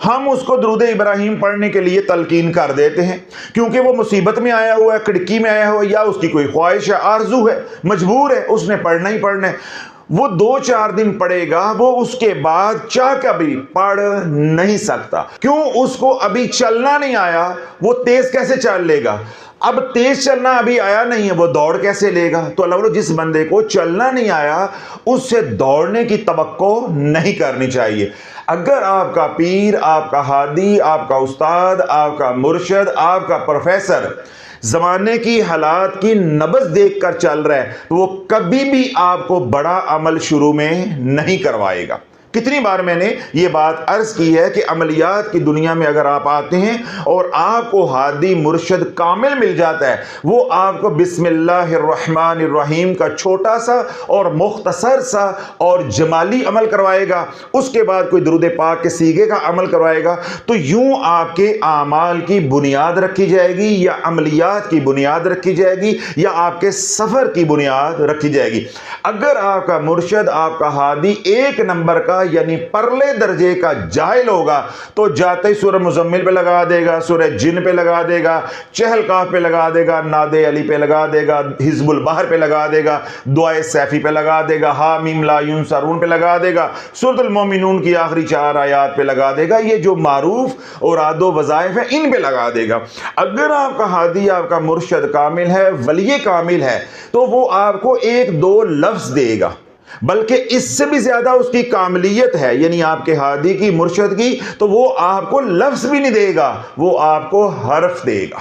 ہم اس کو درود ابراہیم پڑھنے کے لیے تلقین کر دیتے ہیں کیونکہ وہ مصیبت میں آیا ہوا ہے، کڑکی میں آیا ہوا ہے، یا اس کی کوئی خواہش ہے، آرزو ہے، مجبور ہے، اس نے پڑھنا ہی پڑھنا ہے۔ وہ 2-4 دن پڑھے گا، وہ اس کے بعد چاہ کبھی پڑھ نہیں سکتا۔ کیوں؟ اس کو ابھی چلنا نہیں آیا، وہ تیز کیسے چل لے گا؟ اب تیز چلنا ابھی آیا نہیں ہے، وہ دوڑ کیسے لے گا؟ تو اللہ بولو جس بندے کو چلنا نہیں آیا اس سے دوڑنے کی توقع نہیں کرنی چاہیے۔ اگر آپ کا پیر، آپ کا ہادی، آپ کا استاد، آپ کا مرشد، آپ کا پروفیسر زمانے کی حالات کی نبض دیکھ کر چل رہا ہے تو وہ کبھی بھی آپ کو بڑا عمل شروع میں نہیں کروائے گا۔ کتنی بار میں نے یہ بات عرض کی ہے کہ عملیات کی دنیا میں اگر آپ آتے ہیں اور آپ کو ہادی مرشد کامل مل جاتا ہے، وہ آپ کو بسم اللہ الرحمن الرحیم کا چھوٹا سا اور مختصر سا اور جمالی عمل کروائے گا، اس کے بعد کوئی درود پاک کے سیغے کا عمل کروائے گا، تو یوں آپ کے اعمال کی بنیاد رکھی جائے گی، یا عملیات کی بنیاد رکھی جائے گی، یا آپ کے سفر کی بنیاد رکھی جائے گی۔ اگر آپ کا مرشد، آپ کا ہادی 1 نمبر کا یعنی پرلے درجے کا جاہل ہوگا تو جاتے ہی سورہ مزمل پہ لگا دے گا، سورہ جن پہ لگا دے گا، چہل کاف پہ لگا دے گا، ناد علی پہ لگا دے گا، حزب البحر پہ لگا دے گا، دعائے سیفی پہ لگا دے گا، حامیم لا ینصرون پہ لگا دے گا، سورۃ المومنون کی آخری 4 آیات پہ لگا دے گا۔ یہ جو معروف اور عاد و وظائف ہیں ان پہ لگا دے گا۔ اگر آپ کا ہادی، آپ کا مرشد کامل ہے، ولی کامل ہے، تو وہ آپ کو 1-2 لفظ دے گا، بلکہ اس سے بھی زیادہ اس کی کاملیت ہے، یعنی آپ کے ہادی کی، مرشد کی، تو وہ آپ کو لفظ بھی نہیں دے گا، وہ آپ کو حرف دے گا۔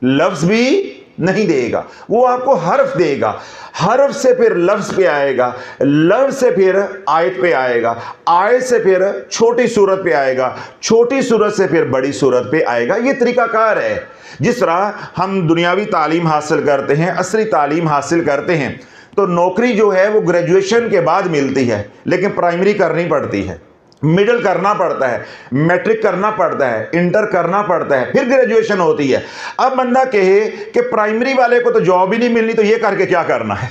لفظ بھی نہیں دے گا، وہ آپ کو حرف دے گا۔ حرف سے پھر لفظ پہ آئے گا، لفظ سے پھر آیت پہ آئے گا، آیت سے پھر چھوٹی صورت پہ آئے گا، چھوٹی صورت سے پھر بڑی صورت پہ آئے گا۔ یہ طریقہ کار ہے۔ جس طرح ہم دنیاوی تعلیم حاصل کرتے ہیں، عصری تعلیم حاصل کرتے ہیں، تو نوکری جو ہے وہ گریجویشن کے بعد ملتی ہے، لیکن پرائمری کرنی پڑتی ہے، مڈل کرنا پڑتا ہے، میٹرک کرنا پڑتا ہے، انٹر کرنا پڑتا ہے، پھر گریجویشن ہوتی ہے۔ اب بندہ کہے کہ پرائمری والے کو تو جاب ہی نہیں ملنی تو یہ کر کے کیا کرنا ہے،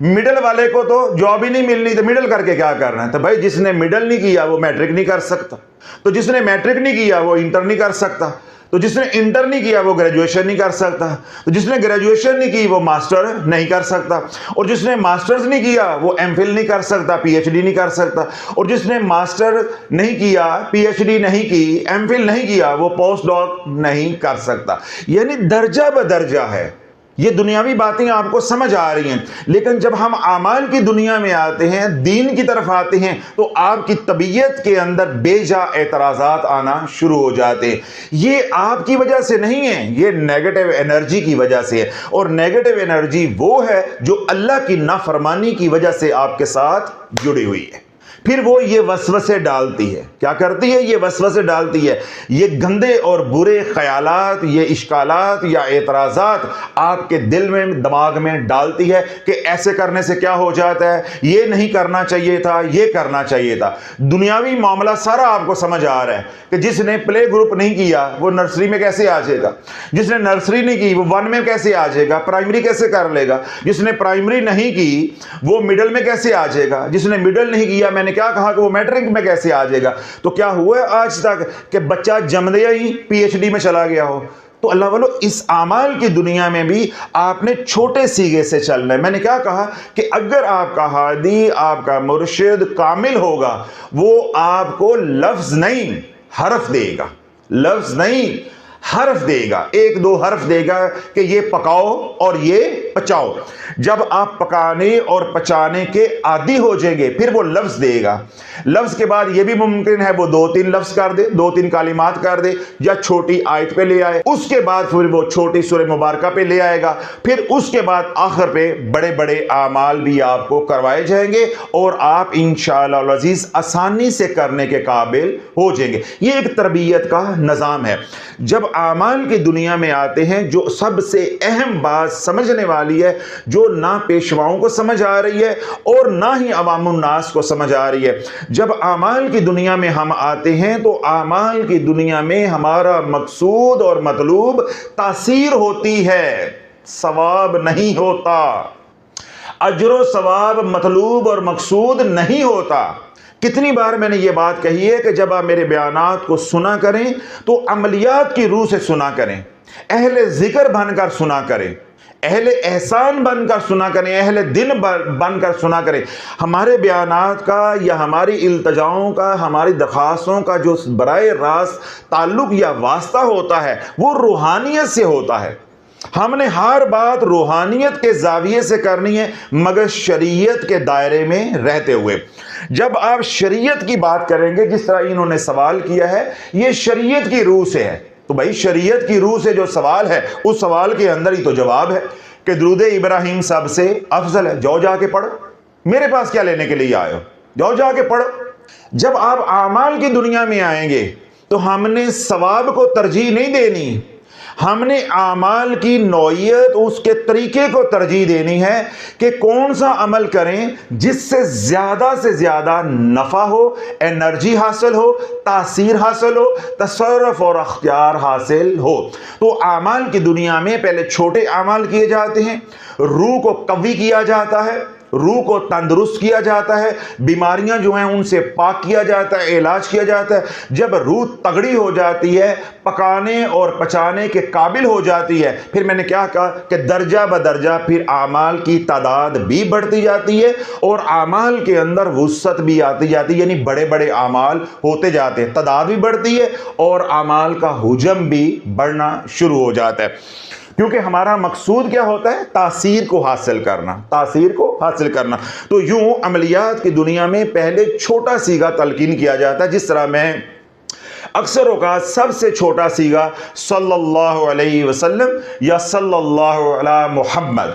مڈل والے کو تو جاب ہی نہیں ملنی تو مڈل کر کے کیا کرنا ہے؟ تو بھائی جس نے مڈل نہیں کیا وہ میٹرک نہیں کر سکتا، تو جس نے میٹرک نہیں کیا وہ انٹر نہیں کر سکتا، تو جس نے انٹر نہیں کیا وہ گریجویشن نہیں کر سکتا، تو جس نے گریجویشن نہیں کی وہ ماسٹر نہیں کر سکتا، اور جس نے ماسٹرز نہیں کیا وہ ایم فل نہیں کر سکتا، پی ایچ ڈی نہیں کر سکتا، اور جس نے ماسٹر نہیں کیا، پی ایچ ڈی نہیں کی، ایم فل نہیں کیا، وہ پوسٹ ڈاک نہیں کر سکتا۔ یعنی درجہ بدرجہ ہے۔ یہ دنیاوی باتیں آپ کو سمجھ آ رہی ہیں، لیکن جب ہم اعمال کی دنیا میں آتے ہیں، دین کی طرف آتے ہیں، تو آپ کی طبیعت کے اندر بے جا اعتراضات آنا شروع ہو جاتے ہیں۔ یہ آپ کی وجہ سے نہیں ہے، یہ نیگیٹو انرجی کی وجہ سے ہے، اور نیگیٹو انرجی وہ ہے جو اللہ کی نافرمانی کی وجہ سے آپ کے ساتھ جڑی ہوئی ہے۔ پھر وہ یہ وسوسے ڈالتی ہے۔ کیا کرتی ہے؟ یہ وسوسے ڈالتی ہے، یہ گندے اور برے خیالات، یہ اشکالات یا اعتراضات آپ کے دل میں، دماغ میں ڈالتی ہے کہ ایسے کرنے سے کیا ہو جاتا ہے، یہ نہیں کرنا چاہیے تھا، یہ کرنا چاہیے تھا۔ دنیاوی معاملہ سارا آپ کو سمجھ آ رہا ہے کہ جس نے پلے گروپ نہیں کیا وہ نرسری میں کیسے آ جائے گا، جس نے نرسری نہیں کی وہ 1 میں کیسے آ جائے گا، پرائمری کیسے کر لے گا، جس نے پرائمری نہیں کی وہ مڈل میں کیسے آ جائے گا، جس نے مڈل نہیں کیا، میں نے کیا کہا کہ وہ میٹرک میں کیسے آ جائے گا۔ تو کیا ہوا ہے آج تک کہ بچہ جم دیا ہی پی ایچ ڈی میں چلا گیا ہو؟ تو اللہ والو اس اعمال کی دنیا میں بھی آپ نے چھوٹے سیغے سے چلنا ہے۔ میں نے کیا کہا کہ اگر آپ کا ہادی، آپ کا مرشد کامل ہوگا، وہ آپ کو لفظ نہیں حرف دے گا، لفظ نہیں حرف دے گا، 1-2 حرف دے گا کہ یہ پکاؤ اور یہ پچاؤ۔ جب آپ پکانے اور پچانے کے عادی ہو جائیں گے پھر وہ لفظ دے گا۔ لفظ کے بعد یہ بھی ممکن ہے وہ 2-3 لفظ کر دے، 2-3 کلمات کر دے، یا چھوٹی آیت پہ لے آئے، اس کے بعد پھر وہ چھوٹی سورہ مبارکہ پہ لے آئے گا، پھر اس کے بعد آخر پہ بڑے بڑے اعمال بھی آپ کو کروائے جائیں گے اور آپ انشاءاللہ العزیز آسانی سے کرنے کے قابل ہو جائیں گے۔ یہ ایک تربیت کا نظام ہے۔ جب اعمال کی دنیا میں آتے ہیں، جو سب سے اہم بات سمجھنے والی ہے، جو نہ پیشواؤں کو سمجھ آ رہی ہے اور نہ ہی عوام الناس کو سمجھ آ رہی ہے، جب اعمال کی دنیا میں ہم آتے ہیں تو اعمال کی دنیا میں ہمارا مقصود اور مطلوب تاثیر ہوتی ہے، ثواب نہیں ہوتا، اجر و ثواب مطلوب اور مقصود نہیں ہوتا۔ کتنی بار میں نے یہ بات کہی ہے کہ جب آپ میرے بیانات کو سنا کریں تو عملیات کی روح سے سنا کریں، اہل ذکر بن کر سنا کریں، اہل احسان بن کر سنا کریں، اہل دل بن کر سنا کریں۔ ہمارے بیانات کا یا ہماری التجاؤں کا، ہماری درخواستوں کا جو براہ راست تعلق یا واسطہ ہوتا ہے وہ روحانیت سے ہوتا ہے۔ ہم نے ہر بات روحانیت کے زاویے سے کرنی ہے، مگر شریعت کے دائرے میں رہتے ہوئے۔ جب آپ شریعت کی بات کریں گے، جس طرح انہوں نے سوال کیا ہے، یہ شریعت کی روح سے ہے، تو بھائی شریعت کی روح سے جو سوال ہے اس سوال کے اندر ہی تو جواب ہے کہ درود ابراہیم سب سے افضل ہے۔ جاؤ جا کے پڑھو، میرے پاس کیا لینے کے لیے آئے ہو؟ جاؤ جا کے پڑھو۔ جب آپ اعمال کی دنیا میں آئیں گے تو ہم نے ثواب کو ترجیح نہیں دینی، ہم نے اعمال کی نوعیت، اس کے طریقے کو ترجیح دینی ہے کہ کون سا عمل کریں جس سے زیادہ نفع ہو، انرجی حاصل ہو، تاثیر حاصل ہو، تصرف اور اختیار حاصل ہو۔ تو اعمال کی دنیا میں پہلے چھوٹے اعمال کیے جاتے ہیں، روح کو قوی کیا جاتا ہے، روح کو تندرست کیا جاتا ہے، بیماریاں جو ہیں ان سے پاک کیا جاتا ہے، علاج کیا جاتا ہے۔ جب روح تگڑی ہو جاتی ہے، پکانے اور پچانے کے قابل ہو جاتی ہے، پھر میں نے کیا کہا کہ درجہ بدرجہ پھر اعمال کی تعداد بھی بڑھتی جاتی ہے اور اعمال کے اندر وسعت بھی آتی جاتی ہے، یعنی بڑے بڑے اعمال ہوتے جاتے ہیں، تعداد بھی بڑھتی ہے اور اعمال کا حجم بھی بڑھنا شروع ہو جاتا ہے۔ کیونکہ ہمارا مقصود کیا ہوتا ہے؟ تاثیر کو حاصل کرنا، تاثیر کو حاصل کرنا۔ تو یوں عملیات کی دنیا میں پہلے چھوٹا سیگا تلقین کیا جاتا ہے، جس طرح میں اکثر اوقات سب سے چھوٹا سیگا صلی اللہ علیہ وسلم یا صلی اللہ علی محمد،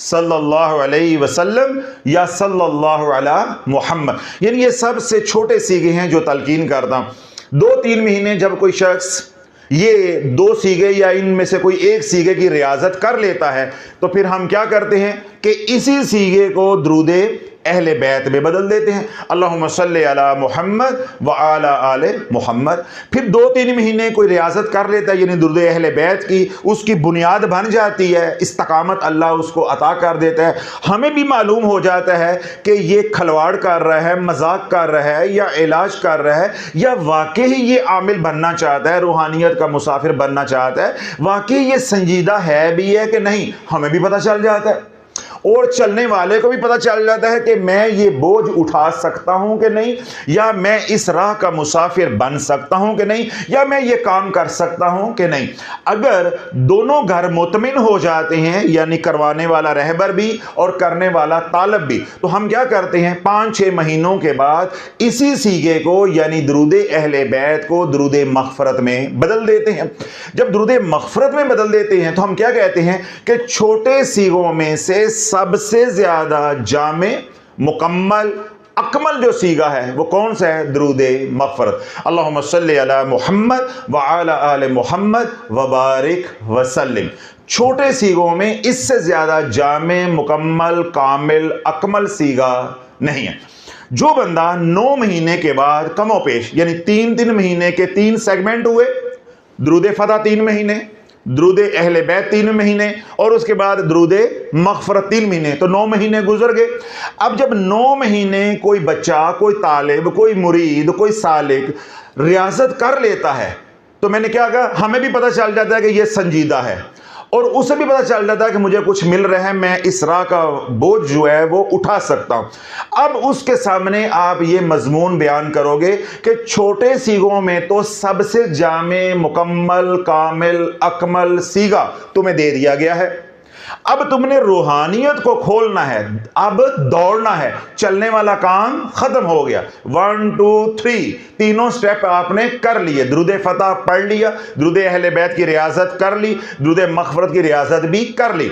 صلی اللہ علیہ وسلم یا صلی اللہ علی محمد، یعنی یہ سب سے چھوٹے سیگے ہیں جو تلقین کرتا ہوں۔ 2-3 مہینے جب کوئی شخص یہ 2 سیگے یا ان میں سے کوئی ایک سیگے کی ریاضت کر لیتا ہے تو پھر ہم کیا کرتے ہیں کہ اسی سیگے کو درود اہل بیت میں بدل دیتے ہیں، اللہم صلی علی محمد وعلی آل محمد۔ پھر 2-3 مہینے کوئی ریاضت کر لیتا ہے، یعنی درود اہل بیت کی اس کی بنیاد بن جاتی ہے، استقامت اللہ اس کو عطا کر دیتا ہے۔ ہمیں بھی معلوم ہو جاتا ہے کہ یہ کھلواڑ کر رہا ہے، مذاق کر رہا ہے یا علاج کر رہا ہے یا واقعی یہ عامل بننا چاہتا ہے، روحانیت کا مسافر بننا چاہتا ہے، واقعی یہ سنجیدہ ہے بھی ہے کہ نہیں، ہمیں بھی پتہ چل جاتا ہے اور چلنے والے کو بھی پتہ چل جاتا ہے کہ میں یہ بوجھ اٹھا سکتا ہوں کہ نہیں، یا میں اس راہ کا مسافر بن سکتا ہوں کہ نہیں، یا میں یہ کام کر سکتا ہوں کہ نہیں۔ اگر دونوں گھر مطمئن ہو جاتے ہیں، یعنی کروانے والا رہبر بھی اور کرنے والا طالب بھی، تو ہم کیا کرتے ہیں 5-6 مہینوں کے بعد اسی سیگے کو یعنی درود اہل بیت کو درود مغفرت میں بدل دیتے ہیں۔ جب درود مغفرت میں بدل دیتے ہیں تو ہم کیا کہتے ہیں کہ چھوٹے سیگوں میں سے سب سے زیادہ جامع، مکمل، اکمل جو سیگا ہے وہ کون سا ہے؟ درود مغفرت، اللہم صلی علی محمد وعلی آل محمد وبارک وسلم۔ چھوٹے سیگوں میں اس سے زیادہ جامع، مکمل، کامل، اکمل سیگا نہیں ہے۔ جو بندہ 9 مہینے کے بعد کم و پیش یعنی 3 مہینے کے 3 سیگمنٹ ہوئے، درود فتح 3 مہینے، درود اہل بیت 3 مہینے اور اس کے بعد درود مغفرت 3 مہینے، تو 9 مہینے گزر گئے۔ اب جب 9 مہینے کوئی بچہ، کوئی طالب، کوئی مرید، کوئی سالک ریاضت کر لیتا ہے تو میں نے کیا کہا، ہمیں بھی پتہ چل جاتا ہے کہ یہ سنجیدہ ہے اور اسے بھی پتہ چل جاتا ہے کہ مجھے کچھ مل رہا ہے، میں اس راہ کا بوجھ جو ہے وہ اٹھا سکتا ہوں۔ اب اس کے سامنے آپ یہ مضمون بیان کرو گے کہ چھوٹے سیگوں میں تو سب سے جامع، مکمل، کامل، اکمل سیگا تمہیں دے دیا گیا ہے، اب تم نے روحانیت کو کھولنا ہے، اب دوڑنا ہے، چلنے والا کام ختم ہو گیا۔ 1 2 3 تینوں سٹیپ آپ نے کر لیے، درود فتح پڑھ لیا، درود اہل بیت کی ریاضت کر لی، درود مغفرت کی ریاضت بھی کر لی۔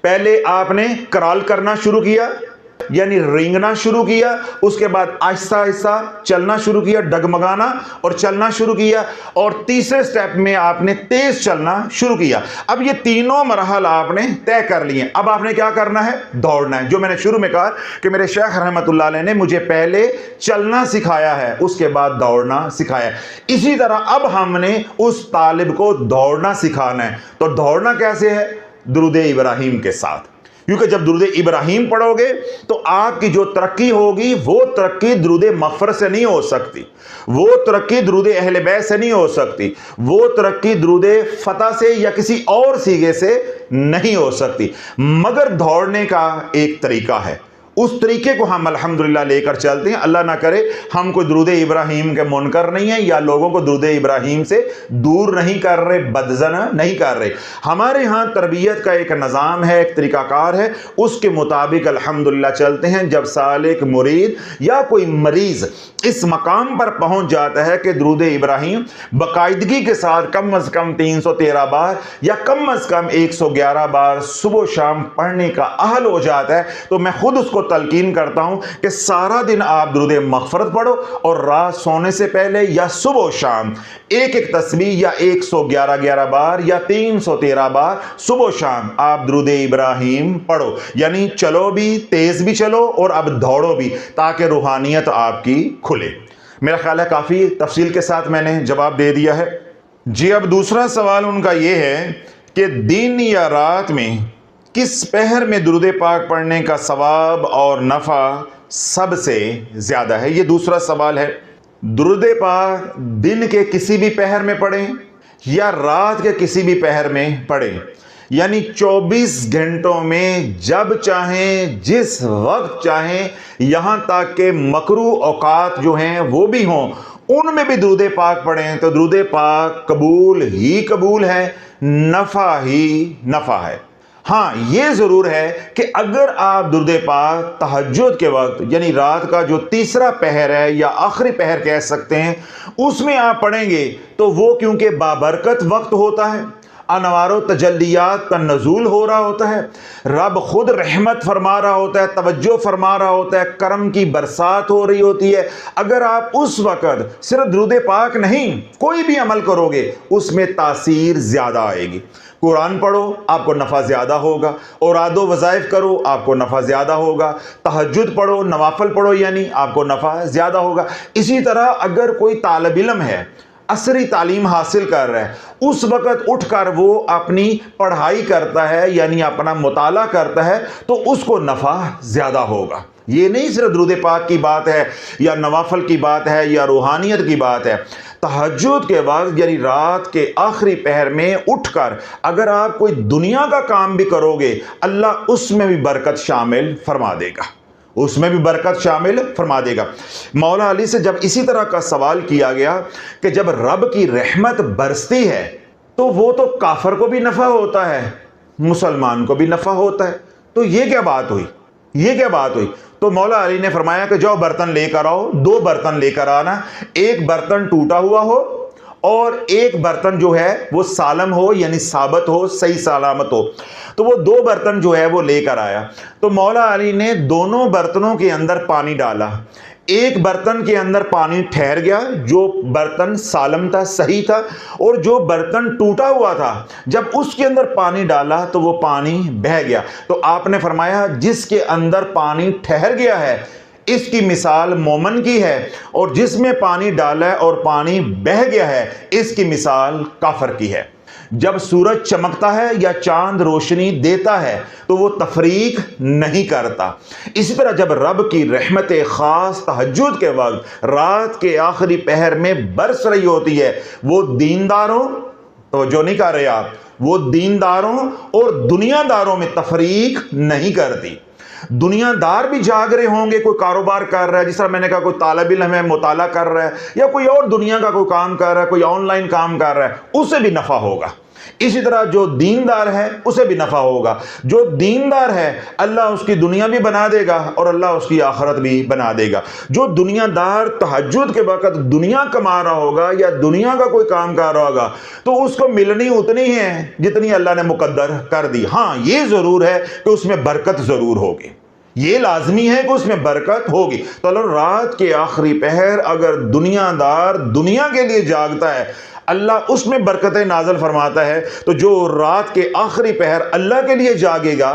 پہلے آپ نے کرال کرنا شروع کیا، یعنی رینگنا شروع کیا، اس کے بعد آہستہ آہستہ چلنا شروع کیا، ڈگمگانا اور چلنا شروع کیا، اور تیسرے سٹیپ میں آپ نے تیز چلنا شروع کیا۔ اب یہ تینوں مراحل آپ نے طے کر لیے، اب آپ نے کیا کرنا ہے؟ دوڑنا ہے۔ جو میں نے شروع میں کہا کہ میرے شیخ رحمت اللہ علیہ نے مجھے پہلے چلنا سکھایا ہے، اس کے بعد دوڑنا سکھایا ہے، اسی طرح اب ہم نے اس طالب کو دوڑنا سکھانا ہے۔ تو دوڑنا کیسے ہے؟ درود ابراہیم کے ساتھ، کیونکہ جب درود ابراہیم پڑھو گے تو آپ کی جو ترقی ہوگی وہ ترقی درود مغفرت سے نہیں ہو سکتی، وہ ترقی درود اہل بیت سے نہیں ہو سکتی، وہ ترقی درود فتح سے یا کسی اور سیغے سے نہیں ہو سکتی، مگر دوڑنے کا ایک طریقہ ہے، اس طریقے کو ہم الحمدللہ لے کر چلتے ہیں۔ اللہ نہ کرے ہم کوئی درود ابراہیم کے منکر نہیں ہیں یا لوگوں کو درود ابراہیم سے دور نہیں کر رہے، بدزن نہیں کر رہے۔ ہمارے ہاں تربیت کا ایک نظام ہے، ایک طریقہ کار ہے، اس کے مطابق الحمدللہ چلتے ہیں۔ جب سالک مرید یا کوئی مریض اس مقام پر پہنچ جاتا ہے کہ درود ابراہیم باقاعدگی کے ساتھ کم از کم 313 بار یا کم از کم 111 بار صبح و شام پڑھنے کا اہل ہو جاتا ہے، تو میں خود اس کو تلقین کرتا ہوں کہ سارا دن آپ درود مغفرت پڑھو اور رات سونے سے پہلے یا صبح و شام ایک ایک تسبیح یا 111 بار یا 313 بار صبح و شام آپ درود ابراہیم پڑھو، یعنی چلو بھی، تیز بھی چلو اور اب دوڑو بھی، تاکہ روحانیت آپ کی کھلے۔ میرا خیال ہے کافی تفصیل کے ساتھ میں نے جواب دے دیا ہے۔ جی اب دوسرا سوال ان کا یہ ہے کہ دن یا رات میں کس پہر میں درود پاک پڑھنے کا ثواب اور نفع سب سے زیادہ ہے؟ یہ دوسرا سوال ہے۔ درود پاک دن کے کسی بھی پہر میں پڑھیں یا رات کے کسی بھی پہر میں پڑھیں، یعنی 24 گھنٹوں میں جب چاہیں، جس وقت چاہیں، یہاں تک کہ مکروہ اوقات جو ہیں وہ بھی ہوں، ان میں بھی درود پاک پڑھیں تو درود پاک قبول ہی قبول ہے، نفع ہی نفع ہے۔ ہاں یہ ضرور ہے کہ اگر آپ درود پاک تہجد کے وقت یعنی رات کا جو تیسرا پہر ہے یا آخری پہر کہہ سکتے ہیں، اس میں آپ پڑھیں گے تو وہ کیونکہ بابرکت وقت ہوتا ہے، انوار و تجلیات کا نزول ہو رہا ہوتا ہے، رب خود رحمت فرما رہا ہوتا ہے، توجہ فرما رہا ہوتا ہے، کرم کی برسات ہو رہی ہوتی ہے۔ اگر آپ اس وقت صرف درود پاک نہیں کوئی بھی عمل کرو گے اس میں تاثیر زیادہ آئے گی۔ قرآن پڑھو آپ کو نفع زیادہ ہوگا، اوراد و وظائف کرو آپ کو نفع زیادہ ہوگا، تہجد پڑھو، نوافل پڑھو یعنی آپ کو نفع زیادہ ہوگا۔ اسی طرح اگر کوئی طالب علم ہے، عصری تعلیم حاصل کر رہا ہے، اس وقت اٹھ کر وہ اپنی پڑھائی کرتا ہے یعنی اپنا مطالعہ کرتا ہے تو اس کو نفع زیادہ ہوگا۔ یہ نہیں صرف درود پاک کی بات ہے یا نوافل کی بات ہے یا روحانیت کی بات ہے، تہجد کے وقت یعنی رات کے آخری پہر میں اٹھ کر اگر آپ کوئی دنیا کا کام بھی کرو گے اللہ اس میں بھی برکت شامل فرما دے گا، اس میں بھی برکت شامل فرما دے گا۔ مولا علی سے جب اسی طرح کا سوال کیا گیا کہ جب رب کی رحمت برستی ہے تو وہ تو کافر کو بھی نفع ہوتا ہے، مسلمان کو بھی نفع ہوتا ہے، تو یہ کیا بات ہوئی، یہ کیا بات ہوئی؟ تو مولا علی نے فرمایا کہ جاؤ برتن لے کر آؤ، 2 برتن لے کر آنا، ایک برتن ٹوٹا ہوا ہو اور ایک برتن جو ہے وہ سالم ہو یعنی ثابت ہو، صحیح سلامت ہو۔ تو وہ 2 برتن جو ہے وہ لے کر آیا، تو مولا علی نے دونوں برتنوں کے اندر پانی ڈالا، ایک برتن کے اندر پانی ٹھہر گیا، جو برتن سالم تھا، صحیح تھا، اور جو برتن ٹوٹا ہوا تھا جب اس کے اندر پانی ڈالا تو وہ پانی بہہ گیا۔ تو آپ نے فرمایا جس کے اندر پانی ٹھہر گیا ہے اس کی مثال مومن کی ہے، اور جس میں پانی ڈالا ہے اور پانی بہہ گیا ہے اس کی مثال کافر کی ہے۔ جب سورج چمکتا ہے یا چاند روشنی دیتا ہے تو وہ تفریق نہیں کرتا، اسی طرح جب رب کی رحمت خاص تہجد کے وقت رات کے آخری پہر میں برس رہی ہوتی ہے، وہ دینداروں، توجہ نہیں کر رہے آپ، وہ دینداروں اور دنیا داروں میں تفریق نہیں کرتی۔ دنیا دار بھی جاگ رہے ہوں گے، کوئی کاروبار کر رہا ہے، جس طرح میں نے کہا کوئی طالب علم ہے مطالعہ کر رہا ہے، یا کوئی اور دنیا کا کوئی کام کر رہا ہے، کوئی آن لائن کام کر رہا ہے، اسے بھی نفع ہوگا۔ اسی طرح جو دیندار ہے اسے بھی نفع ہوگا۔ جو دیندار ہے اللہ اس کی دنیا بھی بنا دے گا اور اللہ اس کی آخرت بھی بنا دے گا۔ جو دنیا دار تہجد کے وقت دنیا کما رہا ہوگا یا دنیا کا کوئی کام کر رہا ہوگا تو اس کو ملنی اتنی ہے جتنی اللہ نے مقدر کر دی۔ ہاں یہ ضرور ہے کہ اس میں برکت ضرور ہوگی، یہ لازمی ہے کہ اس میں برکت ہوگی۔ تو اللہ رات کے آخری پہر اگر دنیا دار دنیا کے لیے جاگتا ہے اللہ اس میں برکتیں نازل فرماتا ہے، تو جو رات کے آخری پہر اللہ کے لیے جاگے گا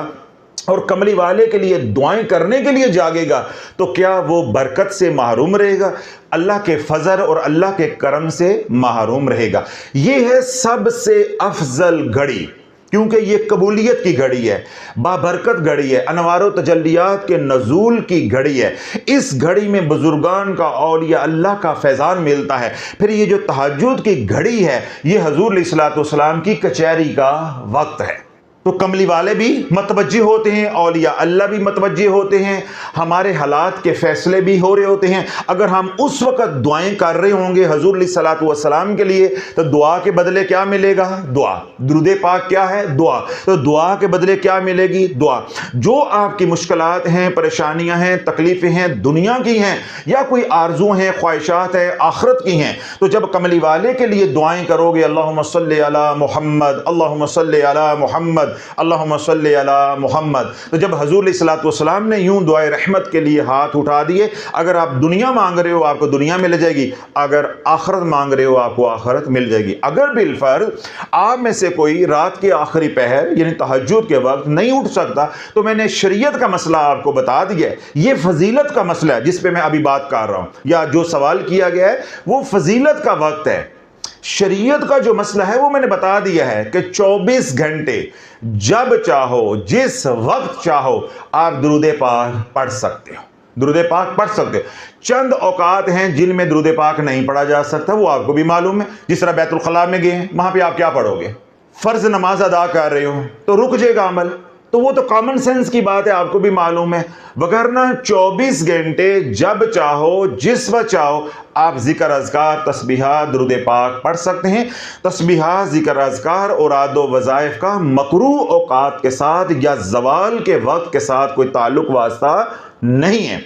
اور کملی والے کے لیے دعائیں کرنے کے لیے جاگے گا تو کیا وہ برکت سے محروم رہے گا؟ اللہ کے فضل اور اللہ کے کرم سے محروم رہے گا۔ یہ ہے سب سے افضل گھڑی، کیونکہ یہ قبولیت کی گھڑی ہے، بابرکت گھڑی ہے، انوار و تجلیات کے نزول کی گھڑی ہے۔ اس گھڑی میں بزرگان کا، اولیاء اللہ کا فیضان ملتا ہے۔ پھر یہ جو تہجد کی گھڑی ہے، یہ حضور علیہ الصلوۃ والسلام کی کچہری کا وقت ہے۔ تو کملی والے بھی متوجہ ہوتے ہیں، اولیاء اللہ بھی متوجہ ہوتے ہیں، ہمارے حالات کے فیصلے بھی ہو رہے ہوتے ہیں۔ اگر ہم اس وقت دعائیں کر رہے ہوں گے حضور علیہ الصلوۃ والسلام کے لیے، تو دعا کے بدلے کیا ملے گا؟ دعا۔ درود پاک کیا ہے؟ دعا۔ تو دعا کے بدلے کیا ملے گی؟ دعا۔ جو آپ کی مشکلات ہیں، پریشانیاں ہیں، تکلیفیں ہیں، دنیا کی ہیں یا کوئی آرزو ہیں، خواہشات ہیں، آخرت کی ہیں، تو جب کملی والے کے لیے دعائیں کرو گے، اللہم صلی علی محمد، اللہم صلی علی محمد، اللہم صلی علی محمد، تو جب حضور علیہ الصلوۃ والسلام نے یوں دعائے رحمت کے لیے ہاتھ اٹھا دیے، اگر آپ دنیا مانگ رہے ہو آپ کو دنیا مل جائے گی، اگر آخرت مانگ رہے ہو آپ کو آخرت مل جائے گی۔ اگر بالفرض آپ میں سے کوئی رات کے آخری پہر یعنی تہجد کے وقت نہیں اٹھ سکتا، تو میں نے شریعت کا مسئلہ آپ کو بتا دیا ہے، یہ فضیلت کا مسئلہ ہے جس پہ میں ابھی بات کر رہا ہوں، یا جو سوال کیا گیا ہے وہ فضیلت کا وقت ہے۔ شریعت کا جو مسئلہ ہے وہ میں نے بتا دیا ہے کہ 24 گھنٹے جب چاہو، جس وقت چاہو، آپ درود پاک پڑھ سکتے ہو، درود پاک پڑھ سکتے ہو۔ چند اوقات ہیں جن میں درود پاک نہیں پڑھا جا سکتا، وہ آپ کو بھی معلوم ہے۔ جس طرح بیت الخلاء میں گئے ہیں، وہاں پہ آپ کیا پڑھو گے؟ فرض نماز ادا کر رہے ہو تو رک جائے گا عمل، تو وہ تو کامن سینس کی بات ہے، آپ کو بھی معلوم ہے۔ وگرنہ 24 گھنٹے جب چاہو، جس وقت چاہو، آپ ذکر اذکار، تسبیحات، درود پاک پڑھ سکتے ہیں۔ تسبیحات، ذکر اذکار، اوراد و وظائف کا مکروہ اوقات کے ساتھ یا زوال کے وقت کے ساتھ کوئی تعلق واسطہ نہیں ہے۔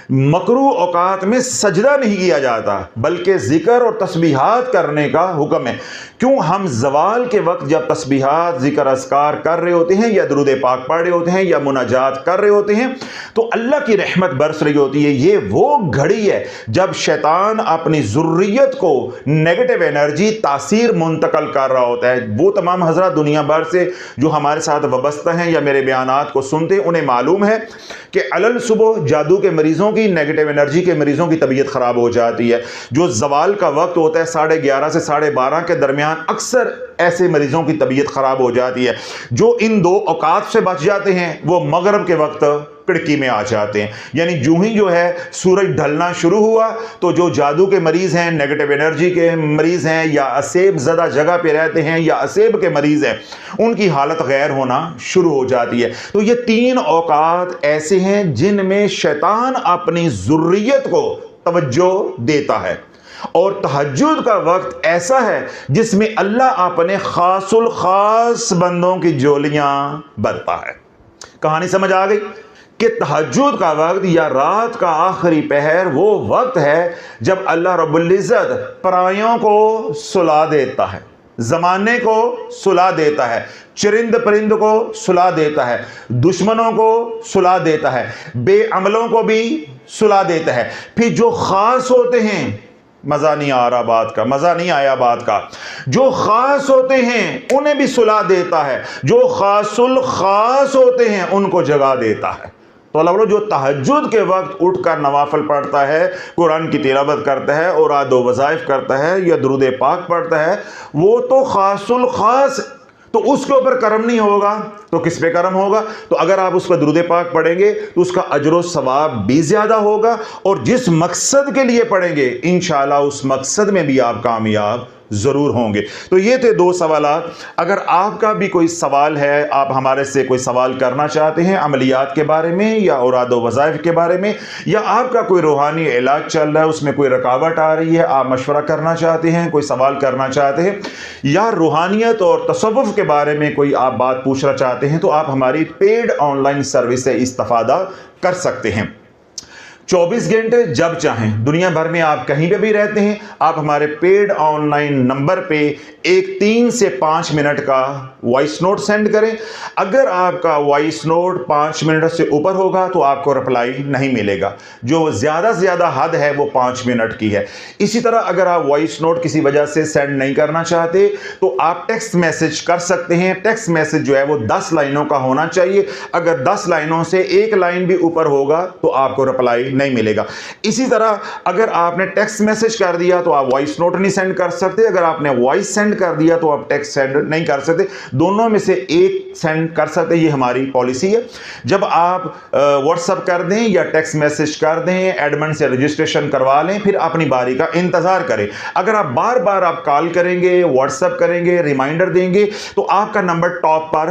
مکروہ اوقات میں سجدہ نہیں کیا جاتا، بلکہ ذکر اور تسبیحات کرنے کا حکم ہے۔ کیوں؟ ہم زوال کے وقت جب تسبیحات، ذکر اذکار کر رہے ہوتے ہیں یا درود پاک پڑھ رہے ہوتے ہیں یا مناجات کر رہے ہوتے ہیں تو اللہ کی رحمت برس رہی ہوتی ہے۔ یہ وہ گھڑی ہے جب شیطان اپنی ذریت کو نیگیٹو انرجی، تاثیر منتقل کر رہا ہوتا ہے۔ وہ تمام حضرات دنیا بھر سے جو ہمارے ساتھ وابستہ ہیں یا میرے بیانات کو سنتے ہیں، انہیں معلوم ہے کہ علل صبح جادو کے مریضوں کی، نیگیٹو انرجی کے مریضوں کی طبیعت خراب ہو جاتی ہے۔ جو زوال کا وقت ہوتا ہے 11:30 سے 12:30 کے درمیان، اکثر ایسے مریضوں کی طبیعت خراب ہو جاتی ہے۔ جو ان دو اوقات سے بچ جاتے ہیں وہ مغرب کے وقت کڑکی میں آ جاتے ہیں، یعنی جو ہی جو ہے سورج ڈھلنا شروع ہوا تو جو جادو کے مریض ہیں، نیگیٹو انرجی کے مریض ہیں یا اسیب زدہ جگہ پہ رہتے ہیں یا اسیب کے مریض ہیں، ان کی حالت غیر ہونا شروع ہو جاتی ہے۔ تو یہ 3 اوقات ایسے ہیں جن میں شیطان اپنی ذریت کو توجہ دیتا ہے، اور تہجد کا وقت ایسا ہے جس میں اللہ اپنے خاص الخاص بندوں کی جولیاں بھرتا ہے۔ کہانی سمجھ آ گئی کہ تہجد کا وقت یا رات کا آخری پہر وہ وقت ہے جب اللہ رب العزت پرایوں کو سلا دیتا ہے، زمانے کو سلا دیتا ہے، چرند پرند کو سلا دیتا ہے، دشمنوں کو سلا دیتا ہے، بے عملوں کو بھی سلا دیتا ہے۔ پھر جو خاص ہوتے ہیں، مزہ نہیں آ رہا بات کا، مزہ نہیں آیا بات کا، جو خاص ہوتے ہیں انہیں بھی سلا دیتا ہے، جو خاص الخاص ہوتے ہیں ان کو جگا دیتا ہے۔ تو اللہ جو تہجد کے وقت اٹھ کر نوافل پڑھتا ہے، قرآن کی تلاوت کرتا ہے، اوراد و وظائف کرتا ہے یا درود پاک پڑھتا ہے، وہ تو خاص الخاص، تو اس کے اوپر کرم نہیں ہوگا تو کس پہ کرم ہوگا؟ تو اگر آپ اس پر درود پاک پڑھیں گے تو اس کا اجر و ثواب بھی زیادہ ہوگا، اور جس مقصد کے لیے پڑھیں گے انشاءاللہ اس مقصد میں بھی آپ کامیاب ضرور ہوں گے۔ تو یہ تھے 2 سوالات۔ اگر آپ کا بھی کوئی سوال ہے، آپ ہمارے سے کوئی سوال کرنا چاہتے ہیں عملیات کے بارے میں یا اوراد و وظائف کے بارے میں، یا آپ کا کوئی روحانی علاج چل رہا ہے، اس میں کوئی رکاوٹ آ رہی ہے، آپ مشورہ کرنا چاہتے ہیں، کوئی سوال کرنا چاہتے ہیں، یا روحانیت اور تصوف کے بارے میں کوئی آپ بات پوچھنا چاہتے ہیں، تو آپ ہماری پیڈ آن لائن سروس سے استفادہ کر سکتے ہیں۔ 24 گھنٹے جب چاہیں، دنیا بھر میں آپ کہیں پہ بھی رہتے ہیں، آپ ہمارے پیڈ آن لائن نمبر پہ ایک 3 سے 5 منٹ کا وائس نوٹ سینڈ کریں۔ اگر آپ کا وائس نوٹ 5 منٹ سے اوپر ہوگا تو آپ کو رپلائی نہیں ملے گا، جو زیادہ سے زیادہ حد ہے وہ 5 منٹ کی ہے۔ اسی طرح اگر آپ وائس نوٹ کسی وجہ سے سینڈ نہیں کرنا چاہتے تو آپ ٹیکسٹ میسج کر سکتے ہیں۔ ٹیکسٹ میسج جو ہے وہ 10 لائنوں کا ہونا چاہیے، اگر 10 لائنوں سے 1 لائن بھی اوپر ہوگا تو آپ کو رپلائی نہیں ملے گا۔ اسی طرح اگر آپ نے ٹیکسٹ میسج کر دیا تو آپ وائس نوٹ نہیں سینڈ کر سکتے، اگر آپ نے وائس سینڈ کر دیا تو آپ ٹیکسٹ سینڈ نہیں کر سکتے، دونوں میں سے ایک سینڈ کر سکتے، یہ ہماری پالیسی ہے۔ جب آپ واٹس ایپ کر دیں یا ٹیکسٹ میسج کر دیں، ایڈمن سے رجسٹریشن کروا لیں، پھر اپنی باری کا انتظار کریں۔ اگر آپ بار بار آپ کال کریں گے، واٹس ایپ کریں گے، ریمائنڈر دیں گے تو آپ کا نمبر ٹاپ پر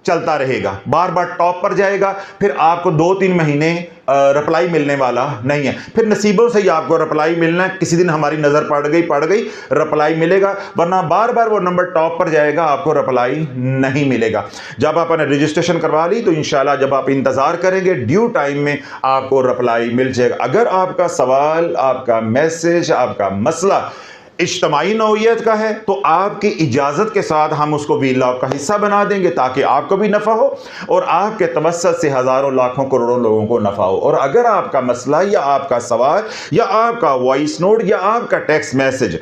چلتا رہے گا، بار بار ٹاپ پر جائے گا، پھر آپ کو 2-3 مہینے رپلائی ملنے والا نہیں ہے، پھر نصیبوں سے ہی آپ کو رپلائی ملنا ہے، کسی دن ہماری نظر پڑ گئی رپلائی ملے گا، ورنہ بار بار وہ نمبر ٹاپ پر جائے گا، آپ کو رپلائی نہیں ملے گا۔ جب آپ نے رجسٹریشن کروا لی تو انشاءاللہ جب آپ انتظار کریں گے ڈیو ٹائم میں آپ کو رپلائی مل جائے گا۔ اگر آپ کا سوال، آپ کا میسج، آپ کا مسئلہ اجتماعی نوعیت کا ہے تو آپ کی اجازت کے ساتھ ہم اس کو وی لاگ کا حصہ بنا دیں گے تاکہ آپ کو بھی نفع ہو اور آپ کے توسط سے ہزاروں لاکھوں کروڑوں لوگوں کو نفع ہو۔ اور اگر آپ کا مسئلہ یا آپ کا سوال یا آپ کا وائس نوٹ یا آپ کا ٹیکسٹ میسج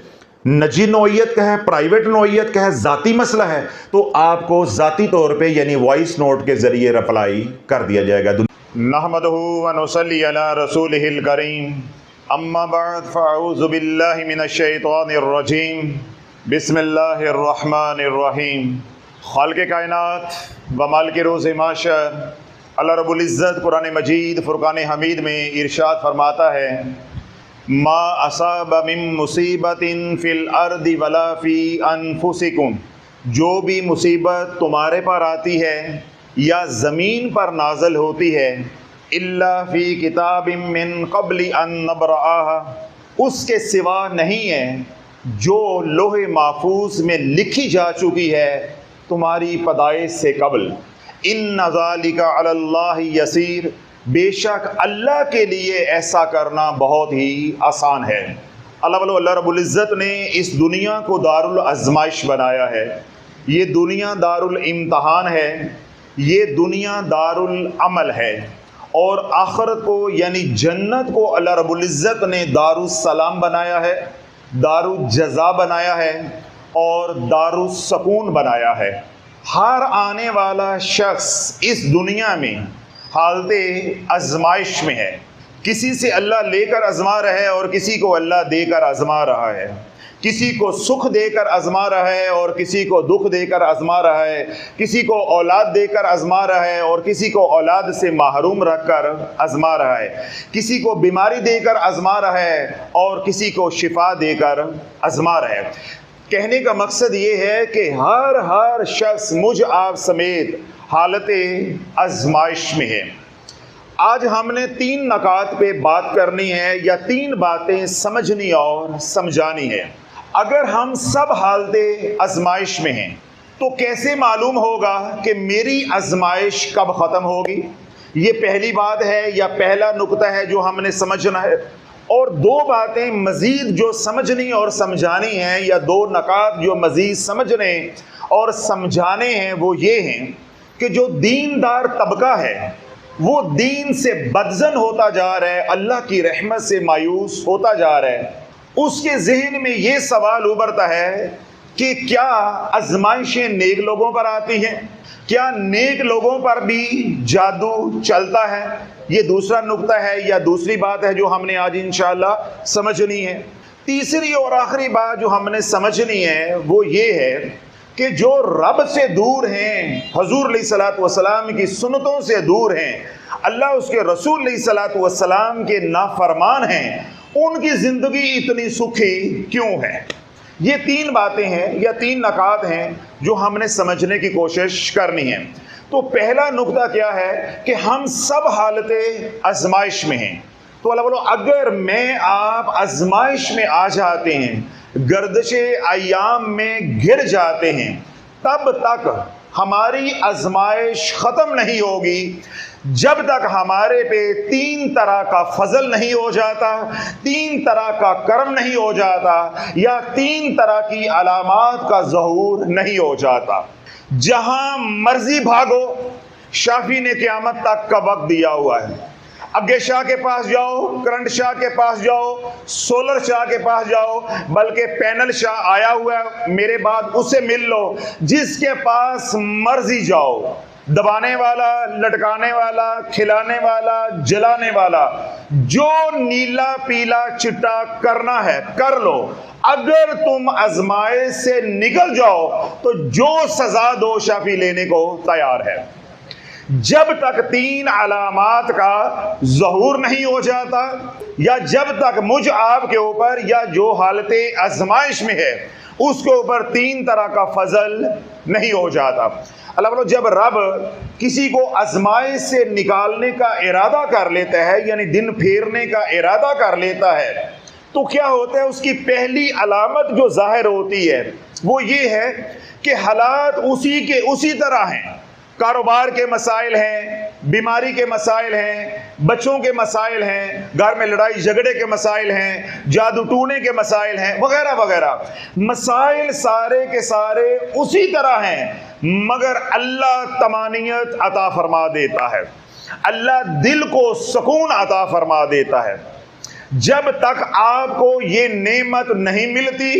نجی نوعیت کا ہے، پرائیویٹ نوعیت کا ہے، ذاتی مسئلہ ہے تو آپ کو ذاتی طور پہ یعنی وائس نوٹ کے ذریعے رپلائی کر دیا جائے گا۔ نحمدہ و نصلی علی رسولہ الکریم، اما بعد فاعوذ باللہ من الشیطان الرجیم، بسم اللہ الرحمن الرحیم۔ خالق کائنات و مالک روز محشر اللہ رب العزت قرآن مجید فرقان حمید میں ارشاد فرماتا ہے، ما اصاب من مصیبت فی الارض ولا فی انفسکم، جو بھی مصیبت تمہارے پر آتی ہے یا زمین پر نازل ہوتی ہے، الا فی کتاب من قبل ان نبرأها، اس کے سوا نہیں ہے جو لوح محفوظ میں لکھی جا چکی ہے تمہاری پیدائش سے قبل۔ ان ذالک علی اللہ یسیر، بے شک اللہ کے لیے ایسا کرنا بہت ہی آسان ہے۔ اللہ رب العزت نے اس دنیا کو دارالآزمائش بنایا ہے، یہ دنیا دارالامتحان ہے، یہ دنیا دارالعمل ہے، اور آخرت کو یعنی جنت کو اللہ رب العزت نے دارالسلام بنایا ہے، دارالجزا بنایا ہے اور دارالسکون بنایا ہے۔ ہر آنے والا شخص اس دنیا میں حالت آزمائش میں ہے، کسی سے اللہ لے کر آزما رہا ہے اور کسی کو اللہ دے کر آزما رہا ہے، کسی کو سکھ دے کر آزما رہا ہے اور کسی کو دکھ دے کر آزما رہا ہے، کسی کو اولاد دے کر آزما رہا ہے اور کسی کو اولاد سے محروم رکھ کر آزما رہا ہے، کسی کو بیماری دے کر آزما رہا ہے اور کسی کو شفا دے کر آزما رہا ہے۔ کہنے کا مقصد یہ ہے کہ ہر شخص مجھ آپ سمیت حالت آزمائش میں ہے۔ آج ہم نے 3 نکات پہ بات کرنی ہے یا 3 باتیں سمجھنی اور سمجھانی ہے۔ اگر ہم سب حالت آزمائش میں ہیں تو کیسے معلوم ہوگا کہ میری آزمائش کب ختم ہوگی؟ یہ پہلی بات ہے یا پہلا نقطہ ہے جو ہم نے سمجھنا ہے۔ اور 2 باتیں مزید جو سمجھنی اور سمجھانی ہیں یا 2 نکات جو مزید سمجھنے اور سمجھانے ہیں وہ یہ ہیں کہ جو دیندار طبقہ ہے وہ دین سے بدزن ہوتا جا رہا ہے، اللہ کی رحمت سے مایوس ہوتا جا رہا ہے۔ اس کے ذہن میں یہ سوال ابھرتا ہے کہ کیا آزمائشیں نیک لوگوں پر آتی ہیں؟ کیا نیک لوگوں پر بھی جادو چلتا ہے؟ یہ دوسرا نقطہ ہے یا دوسری بات ہے جو ہم نے آج انشاءاللہ سمجھنی ہے۔ تیسری اور آخری بات جو ہم نے سمجھنی ہے وہ یہ ہے کہ جو رب سے دور ہیں، حضور علیہ الصلوۃ والسلام کی سنتوں سے دور ہیں، اللہ اس کے رسول علیہ الصلوۃ والسلام کے نافرمان ہیں، ان کی زندگی اتنی سکھی کیوں ہے؟ یہ 3 باتیں ہیں یا 3 نکات ہیں جو ہم نے سمجھنے کی کوشش کرنی ہے۔ تو پہلا نقطہ کیا ہے کہ ہم سب حالت آزمائش میں ہیں۔ تو اللہ بولو اگر میں آپ آزمائش میں آ جاتے ہیں، گردش ایام میں گر جاتے ہیں، تب تک ہماری آزمائش ختم نہیں ہوگی جب تک ہمارے پہ 3 طرح کا فضل نہیں ہو جاتا، 3 طرح کا کرم نہیں ہو جاتا یا 3 طرح کی علامات کا ظہور نہیں ہو جاتا۔ جہاں مرضی بھاگو، شافی نے قیامت تک کا وقت دیا ہوا ہے۔ اگے شاہ کے پاس جاؤ، کرنٹ شاہ کے پاس جاؤ، سولر شاہ کے پاس جاؤ، بلکہ پینل شاہ آیا ہوا ہے میرے بعد، اسے مل لو، جس کے پاس مرضی جاؤ۔ دبانے والا، لٹکانے والا، کھلانے والا، جلانے والا، جو نیلا پیلا چٹا کرنا ہے کر لو، اگر تم آزمائش سے نکل جاؤ تو جو سزا دو شافی لینے کو تیار ہے، جب تک 3 علامات کا ظہور نہیں ہو جاتا، یا جب تک مجھ آپ کے اوپر یا جو حالت آزمائش میں ہے اس کے اوپر 3 طرح کا فضل نہیں ہو جاتا۔ اللہ بولو جب رب کسی کو آزمائش سے نکالنے کا ارادہ کر لیتا ہے، یعنی دن پھیرنے کا ارادہ کر لیتا ہے، تو کیا ہوتا ہے؟ اس کی پہلی علامت جو ظاہر ہوتی ہے وہ یہ ہے کہ حالات اسی کے اسی طرح ہیں، کاروبار کے مسائل ہیں، بیماری کے مسائل ہیں، بچوں کے مسائل ہیں، گھر میں لڑائی جھگڑے کے مسائل ہیں، جادو ٹونے کے مسائل ہیں، وغیرہ وغیرہ، مسائل سارے کے سارے اسی طرح ہیں، مگر اللہ طمانینت عطا فرما دیتا ہے، اللہ دل کو سکون عطا فرما دیتا ہے۔ جب تک آپ کو یہ نعمت نہیں ملتی،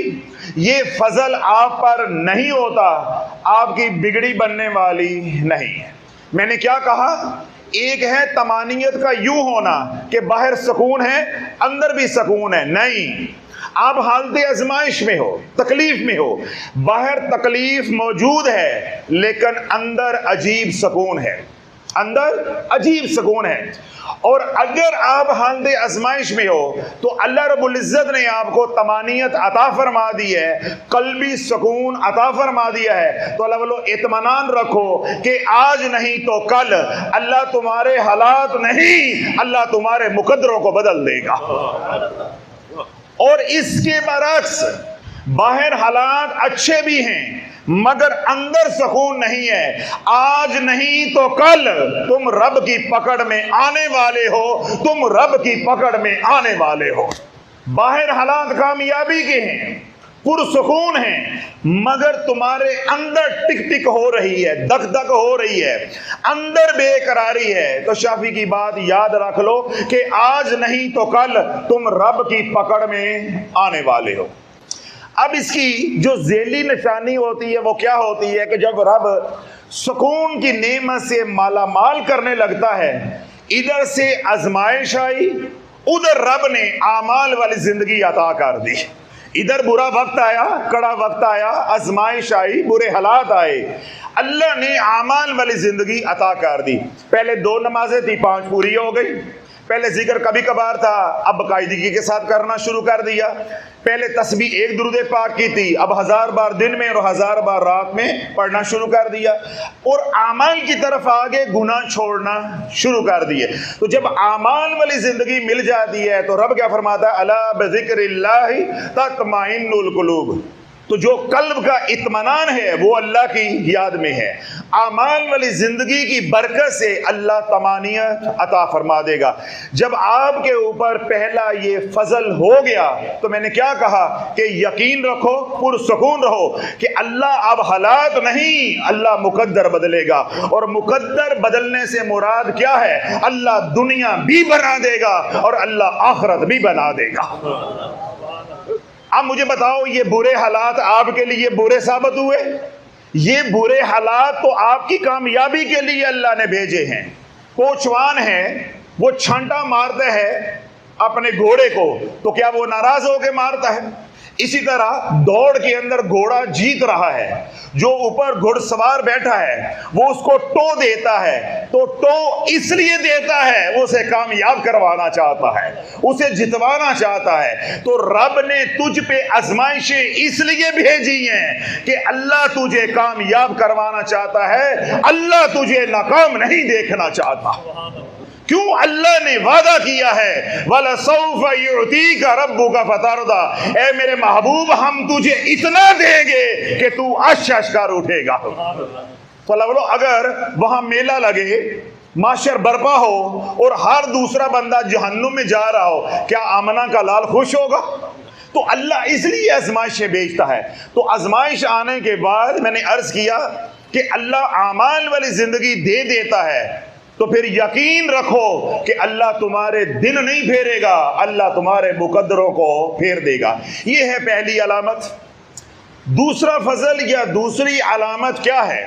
یہ فضل آپ پر نہیں ہوتا، آپ کی بگڑی بننے والی نہیں ہے۔ میں نے کیا کہا؟ ایک ہے طمانینت کا یوں ہونا کہ باہر سکون ہے اندر بھی سکون ہے، نہیں، آپ حالت آزمائش میں ہو، تکلیف میں ہو، باہر تکلیف موجود ہے لیکن اندر عجیب سکون ہے، اندر عجیب سکون ہے۔ اور اگر آپ حالت آزمائش میں ہو تو اللہ رب العزت نے آپ کو طمانینت عطا فرما دی ہے، قلبی سکون عطا فرما دیا ہے، تو اللہ بولو اطمینان رکھو کہ آج نہیں تو کل اللہ تمہارے حالات نہیں، اللہ تمہارے مقدروں کو بدل دے گا۔ اور اس کے برعکس باہر حالات اچھے بھی ہیں مگر اندر سکون نہیں ہے، آج نہیں تو کل تم رب کی پکڑ میں آنے والے ہو، تم رب کی پکڑ میں آنے والے ہو۔ باہر حالات کامیابی کے ہیں، پرسکون ہیں، مگر تمہارے اندر ٹک ٹک ہو رہی ہے، دک دک ہو رہی ہے، اندر بے قراری ہے، تو شافی کی بات یاد رکھ لو کہ آج نہیں تو کل تم رب کی پکڑ میں آنے والے ہو۔ اب اس کی جو ذیلی نشانی ہوتی ہے وہ کیا ہوتی ہے کہ جب رب سکون کی نعمت سے مالا مال کرنے لگتا ہے، ادھر سے آزمائش آئی، ادھر رب نے اعمال والی زندگی عطا کر دی، ادھر برا وقت آیا، کڑا وقت آیا، آزمائش آئی، برے حالات آئے، اللہ نے اعمال والی زندگی عطا کر دی۔ پہلے 2 نمازیں تھی، 5 پوری ہو گئی، پہلے ذکر کبھی کبھار تھا، اب باقاعدگی کے ساتھ کرنا شروع کر دیا، پہلے تسبیح 1 درود پاک کی تھی، اب 1000 بار دن میں اور 1000 بار رات میں پڑھنا شروع کر دیا، اور اعمال کی طرف آگے گناہ چھوڑنا شروع کر دیے۔ تو جب اعمال والی زندگی مل جاتی ہے تو رب کیا فرماتا ہے؟ الا بذکر اللہ تطمئن القلوب، تو جو قلب کا اطمینان ہے وہ اللہ کی یاد میں ہے۔ اعمال والی زندگی کی برکت سے اللہ طمانینت عطا فرما دے گا۔ جب آپ کے اوپر پہلا یہ فضل ہو گیا تو میں نے کیا کہا کہ یقین رکھو، پرسکون رہو کہ اللہ اب حالات نہیں، اللہ مقدر بدلے گا، اور مقدر بدلنے سے مراد کیا ہے؟ اللہ دنیا بھی بنا دے گا اور اللہ آخرت بھی بنا دے گا۔ اب مجھے بتاؤ، یہ برے حالات آپ کے لیے برے ثابت ہوئے؟ یہ برے حالات تو آپ کی کامیابی کے لیے اللہ نے بھیجے ہیں۔ کوچوان ہے، وہ چھانٹا مارتا ہے اپنے گھوڑے کو تو کیا وہ ناراض ہو کے مارتا ہے؟ اسی طرح دوڑ کے اندر گھوڑا جیت رہا ہے، جو اوپر گھڑ سوار بیٹھا ہے وہ اس کو ٹو دیتا ہے، تو ٹو اس لیے دیتا ہے وہ اسے کامیاب کروانا چاہتا ہے، اسے جتوانا چاہتا ہے۔ تو رب نے تجھ پہ آزمائشیں اس لیے بھیجی ہیں کہ اللہ تجھے کامیاب کروانا چاہتا ہے، اللہ تجھے ناکام نہیں دیکھنا چاہتا۔ کیوں؟ اللہ نے وعدہ کیا ہے وَلَسَوْفَ يُعْتِيكَ رَبُّكَ فَتَرْضَىٰ، اے میرے محبوب ہم تجھے اتنا دیں گے کہ تو عش عش کر اٹھے گا۔ تو اللہ بولو اگر وہاں میلہ لگے، معاشر برپا ہو اور ہر دوسرا بندہ جہنم میں جا رہا ہو، کیا آمنہ کا لال خوش ہوگا؟ تو اللہ اس لیے آزمائشیں بھیجتا ہے۔ تو آزمائش آنے کے بعد میں نے عرض کیا کہ اللہ اعمال والی زندگی دے دیتا ہے، تو پھر یقین رکھو کہ اللہ تمہارے دن نہیں پھیرے گا، اللہ تمہارے مقدروں کو پھیر دے گا۔ یہ ہے پہلی علامت۔ دوسرا فضل یا دوسری علامت کیا ہے؟